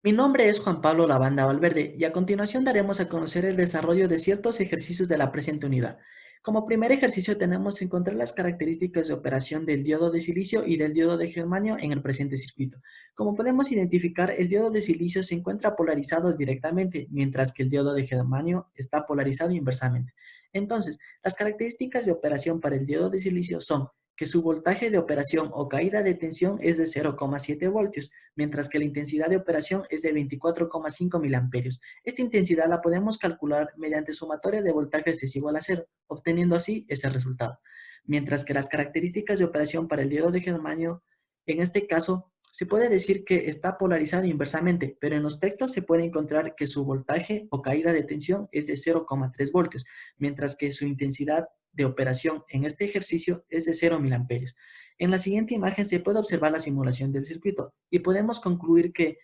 Mi nombre es Juan Pablo Lavanda Valverde y a continuación daremos a conocer el desarrollo de ciertos ejercicios de la presente unidad. Como primer ejercicio tenemos encontrar las características de operación del diodo de silicio y del diodo de germanio en el presente circuito. Como podemos identificar, el diodo de silicio se encuentra polarizado directamente, mientras que el diodo de germanio está polarizado inversamente. Entonces, las características de operación para el diodo de silicio son que su voltaje de operación o caída de tensión es de 0,7 voltios, mientras que la intensidad de operación es de 24,5 miliamperios. Esta intensidad la podemos calcular mediante sumatoria de voltajes es igual a cero, obteniendo así ese resultado. Mientras que las características de operación para el diodo de germanio, en este caso, se puede decir que está polarizado inversamente, pero en los textos se puede encontrar que su voltaje o caída de tensión es de 0,3 voltios, mientras que su intensidad de operación en este ejercicio es de 0 miliamperios. En la siguiente imagen se puede observar la simulación del circuito y podemos concluir que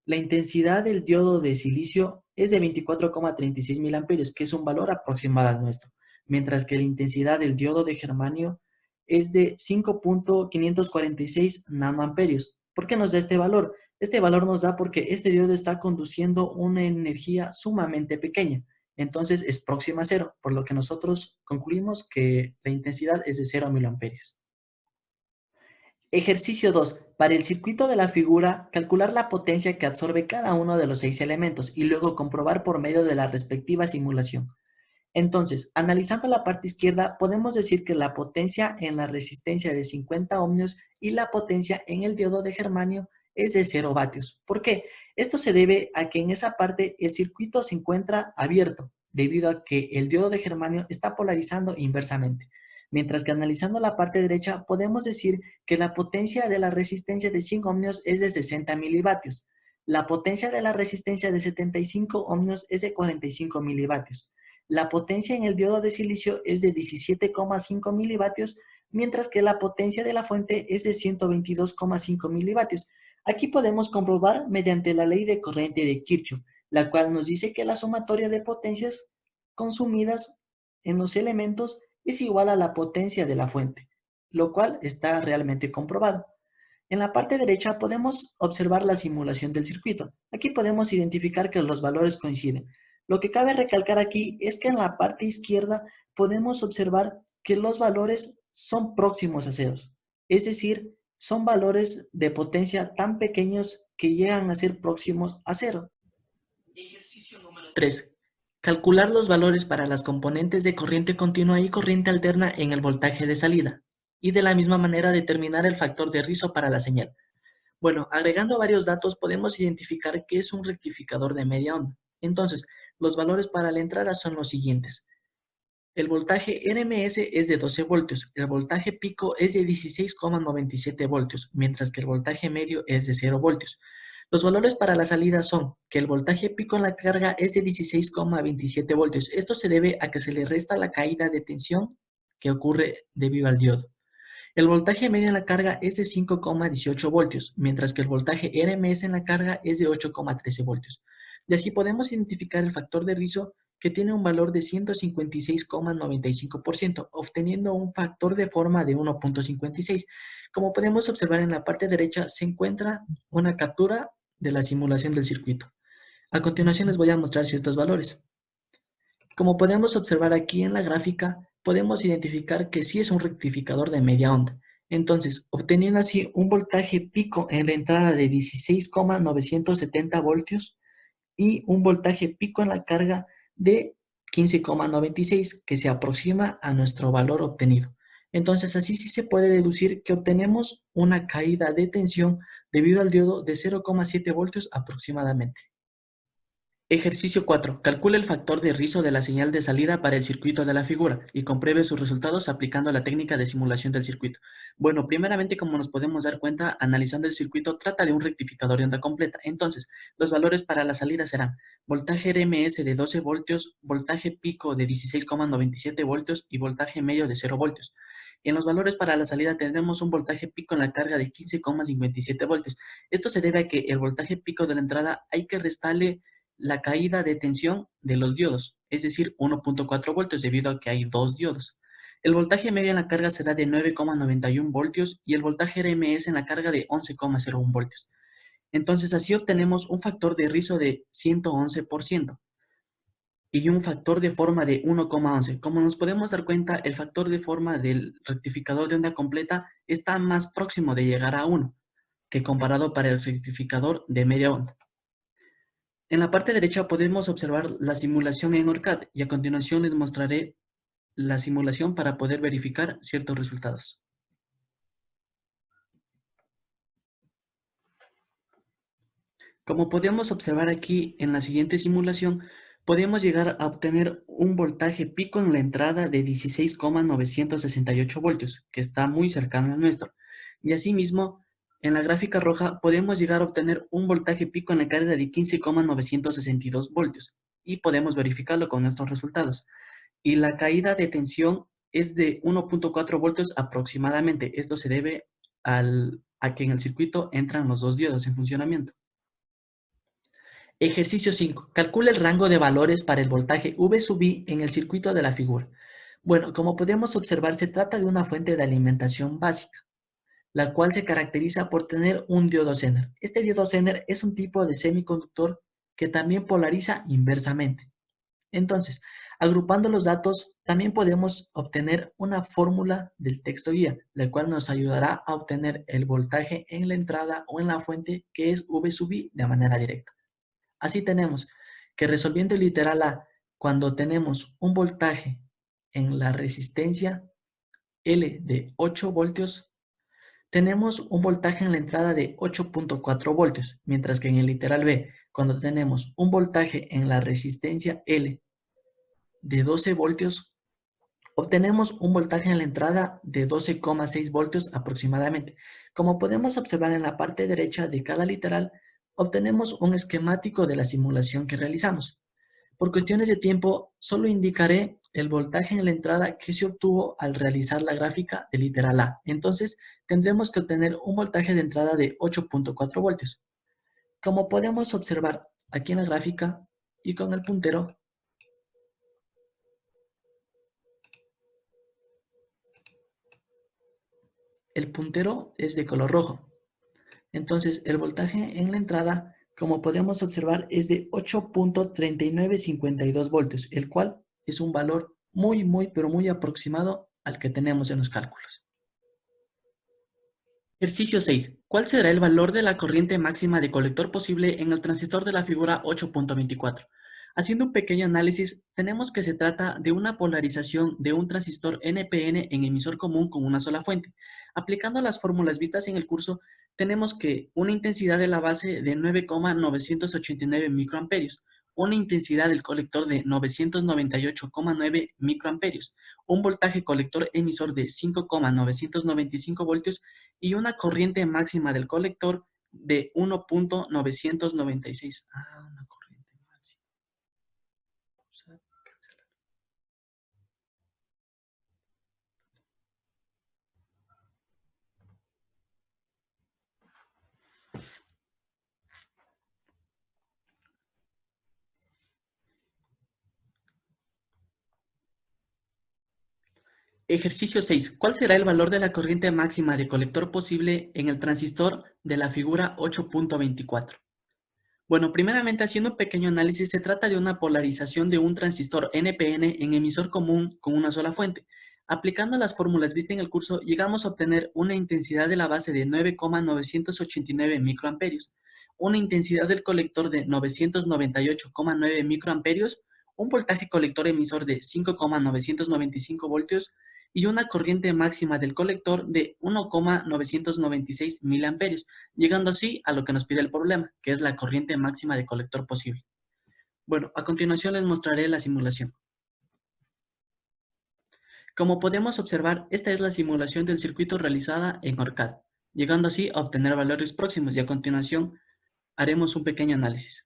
la intensidad del diodo de silicio es de 24,36 miliamperios, que es un valor aproximado al nuestro, mientras que la intensidad del diodo de germanio es de 5,546 nanoamperios. ¿Por qué nos da este valor? Este valor nos da porque este diodo está conduciendo una energía sumamente pequeña, entonces es próxima a cero, por lo que nosotros concluimos que la intensidad es de 0 miliamperios. Ejercicio 2. Para el circuito de la figura, calcular la potencia que absorbe cada uno de los 6 elementos y luego comprobar por medio de la respectiva simulación. Entonces, analizando la parte izquierda, podemos decir que la potencia en la resistencia de 50 ohmios y la potencia en el diodo de germanio es de 0 vatios. ¿Por qué? Esto se debe a que en esa parte el circuito se encuentra abierto, debido a que el diodo de germanio está polarizando inversamente. Mientras que analizando la parte derecha, podemos decir que la potencia de la resistencia de 100 ohmios es de 60 milivatios. La potencia de la resistencia de 75 ohmios es de 45 milivatios. La potencia en el diodo de silicio es de 17,5 milivatios, mientras que la potencia de la fuente es de 122,5 milivatios. Aquí podemos comprobar mediante la ley de corriente de Kirchhoff, la cual nos dice que la sumatoria de potencias consumidas en los elementos es igual a la potencia de la fuente, lo cual está realmente comprobado. En la parte derecha podemos observar la simulación del circuito. Aquí podemos identificar que los valores coinciden. Lo que cabe recalcar aquí es que en la parte izquierda podemos observar que los valores son próximos a ceros. Es decir, son valores de potencia tan pequeños que llegan a ser próximos a cero. Ejercicio número 3. Calcular los valores para las componentes de corriente continua y corriente alterna en el voltaje de salida. Y de la misma manera determinar el factor de rizo para la señal. Bueno, agregando varios datos podemos identificar qué es un rectificador de media onda. Entonces, los valores para la entrada son los siguientes. El voltaje RMS es de 12 voltios, el voltaje pico es de 16,97 voltios, mientras que el voltaje medio es de 0 voltios. Los valores para la salida son que el voltaje pico en la carga es de 16,27 voltios. Esto se debe a que se le resta la caída de tensión que ocurre debido al diodo. El voltaje medio en la carga es de 5,18 voltios, mientras que el voltaje RMS en la carga es de 8,13 voltios. Y así podemos identificar el factor de rizo que tiene un valor de 156,95%, obteniendo un factor de forma de 1,56. Como podemos observar en la parte derecha se encuentra una captura de la simulación del circuito. A continuación les voy a mostrar ciertos valores. Como podemos observar aquí en la gráfica, podemos identificar que sí es un rectificador de media onda. Entonces, obteniendo así un voltaje pico en la entrada de 16,970 voltios y un voltaje pico en la carga de 15,96, que se aproxima a nuestro valor obtenido. Entonces, así sí se puede deducir que obtenemos una caída de tensión debido al diodo de 0,7 voltios aproximadamente. Ejercicio 4. Calcule el factor de rizo de la señal de salida para el circuito de la figura y compruebe sus resultados aplicando la técnica de simulación del circuito. Bueno, primeramente, como nos podemos dar cuenta, analizando el circuito, trata de un rectificador de onda completa. Entonces, los valores para la salida serán voltaje RMS de 12 voltios, voltaje pico de 16,97 voltios y voltaje medio de 0 voltios. En los valores para la salida tendremos un voltaje pico en la carga de 15,57 voltios. Esto se debe a que el voltaje pico de la entrada hay que restarle la caída de tensión de los diodos, es decir, 1,4 voltios debido a que hay dos diodos. El voltaje medio en la carga será de 9,91 voltios y el voltaje RMS en la carga de 11,01 voltios. Entonces así obtenemos un factor de rizo de 111% y un factor de forma de 1,11. Como nos podemos dar cuenta, el factor de forma del rectificador de onda completa está más próximo de llegar a 1 que comparado para el rectificador de media onda. En la parte derecha podemos observar la simulación en ORCAD y a continuación les mostraré la simulación para poder verificar ciertos resultados. Como podemos observar aquí en la siguiente simulación, podemos llegar a obtener un voltaje pico en la entrada de 16,968 voltios, que está muy cercano al nuestro. Y asimismo, en la gráfica roja podemos llegar a obtener un voltaje pico en la carga de 15,962 voltios, y podemos verificarlo con nuestros resultados. Y la caída de tensión es de 1,4 voltios aproximadamente. Esto se debe a que en el circuito entran los dos diodos en funcionamiento. Ejercicio 5. Calcula el rango de valores para el voltaje V sub I en el circuito de la figura. Bueno, como podemos observar, se trata de una fuente de alimentación básica, la cual se caracteriza por tener un diodo Zener. Este diodo Zener es un tipo de semiconductor que también polariza inversamente. Entonces, agrupando los datos, también podemos obtener una fórmula del texto guía, la cual nos ayudará a obtener el voltaje en la entrada o en la fuente, que es V sub I, de manera directa. Así tenemos que resolviendo el literal A, cuando tenemos un voltaje en la resistencia L de 8 voltios, tenemos un voltaje en la entrada de 8,4 voltios, mientras que en el literal B, cuando tenemos un voltaje en la resistencia L de 12 voltios, obtenemos un voltaje en la entrada de 12,6 voltios aproximadamente. Como podemos observar en la parte derecha de cada literal, obtenemos un esquemático de la simulación que realizamos. Por cuestiones de tiempo, solo indicaré el voltaje en la entrada que se obtuvo al realizar la gráfica de literal A. Entonces, tendremos que obtener un voltaje de entrada de 8,4 voltios. Como podemos observar aquí en la gráfica y con el puntero, el puntero es de color rojo. Entonces, el voltaje en la entrada, como podemos observar, es de 8,3952 voltios, el cual es un valor pero muy aproximado al que tenemos en los cálculos. Ejercicio 6. ¿Cuál será el valor de la corriente máxima de colector posible en el transistor de la figura 8,24? Haciendo un pequeño análisis, tenemos que se trata de una polarización de un transistor NPN en emisor común con una sola fuente. Aplicando las fórmulas vistas en el curso, tenemos que una intensidad de la base de 9,989 microamperios, una intensidad del colector de 998,9 microamperios, un voltaje colector emisor de 5,995 voltios y una corriente máxima del colector de 1,996. Una corriente máxima. Ejercicio 6. ¿Cuál será el valor de la corriente máxima de colector posible en el transistor de la figura 8,24? Bueno, primeramente haciendo un pequeño análisis, se trata de una polarización de un transistor NPN en emisor común con una sola fuente. Aplicando las fórmulas vistas en el curso, llegamos a obtener una intensidad de la base de 9,989 microamperios, una intensidad del colector de 998,9 microamperios, un voltaje colector emisor de 5,995 voltios y una corriente máxima del colector de 1,996 miliamperios, llegando así a lo que nos pide el problema, que es la corriente máxima de colector posible. Bueno, a continuación les mostraré la simulación. Como podemos observar, esta es la simulación del circuito realizada en ORCAD, llegando así a obtener valores próximos y a continuación haremos un pequeño análisis.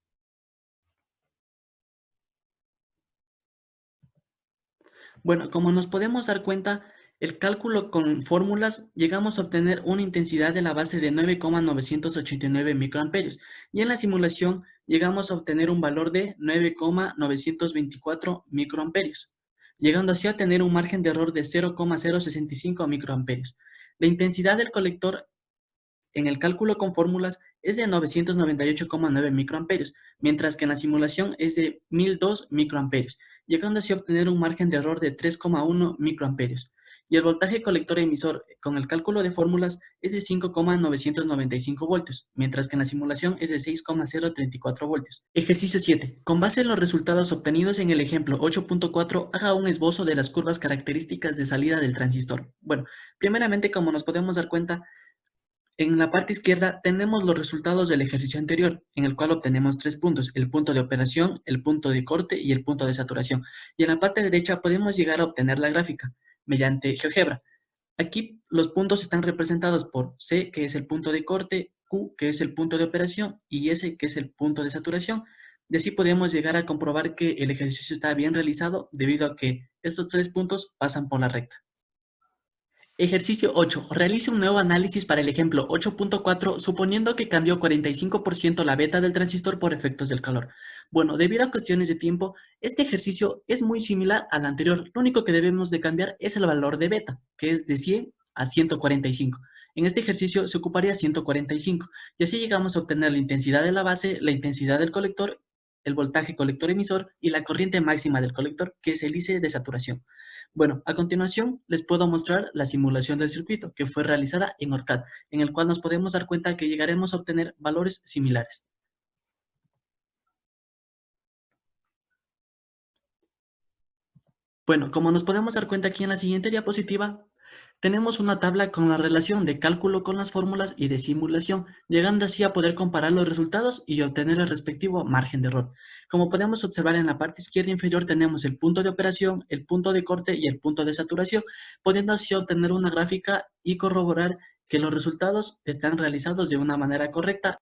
Bueno, como nos podemos dar cuenta, el cálculo con fórmulas llegamos a obtener una intensidad de la base de 9,989 microamperios y en la simulación llegamos a obtener un valor de 9,924 microamperios, llegando así a tener un margen de error de 0,065 microamperios. La intensidad del colector en el cálculo con fórmulas es de 998,9 microamperios, mientras que en la simulación es de 1002 microamperios, llegando así a obtener un margen de error de 3,1 microamperios. Y el voltaje colector emisor con el cálculo de fórmulas es de 5,995 voltios, mientras que en la simulación es de 6,034 voltios. Ejercicio 7. Con base en los resultados obtenidos en el ejemplo 8.4, haga un esbozo de las curvas características de salida del transistor. Bueno, primeramente, como nos podemos dar cuenta, en la parte izquierda tenemos los resultados del ejercicio anterior, en el cual obtenemos tres puntos: el punto de operación, el punto de corte y el punto de saturación. Y en la parte derecha podemos llegar a obtener la gráfica mediante GeoGebra. Aquí los puntos están representados por C, que es el punto de corte, Q, que es el punto de operación, y S, que es el punto de saturación. Y así podemos llegar a comprobar que el ejercicio está bien realizado debido a que estos tres puntos pasan por la recta. Ejercicio 8. Realice un nuevo análisis para el ejemplo 8.4, suponiendo que cambió 45% la beta del transistor por efectos del calor. Bueno, debido a cuestiones de tiempo, este ejercicio es muy similar al anterior. Lo único que debemos de cambiar es el valor de beta, que es de 100 a 145. En este ejercicio se ocuparía 145, y así llegamos a obtener la intensidad de la base, la intensidad del colector, el voltaje colector emisor y la corriente máxima del colector, que es el IC de saturación. Bueno, a continuación les puedo mostrar la simulación del circuito que fue realizada en ORCAD, en el cual nos podemos dar cuenta que llegaremos a obtener valores similares. Bueno, como nos podemos dar cuenta aquí en la siguiente diapositiva, tenemos una tabla con la relación de cálculo con las fórmulas y de simulación, llegando así a poder comparar los resultados y obtener el respectivo margen de error. Como podemos observar, en la parte izquierda inferior tenemos el punto de operación, el punto de corte y el punto de saturación, pudiendo así obtener una gráfica y corroborar que los resultados están realizados de una manera correcta.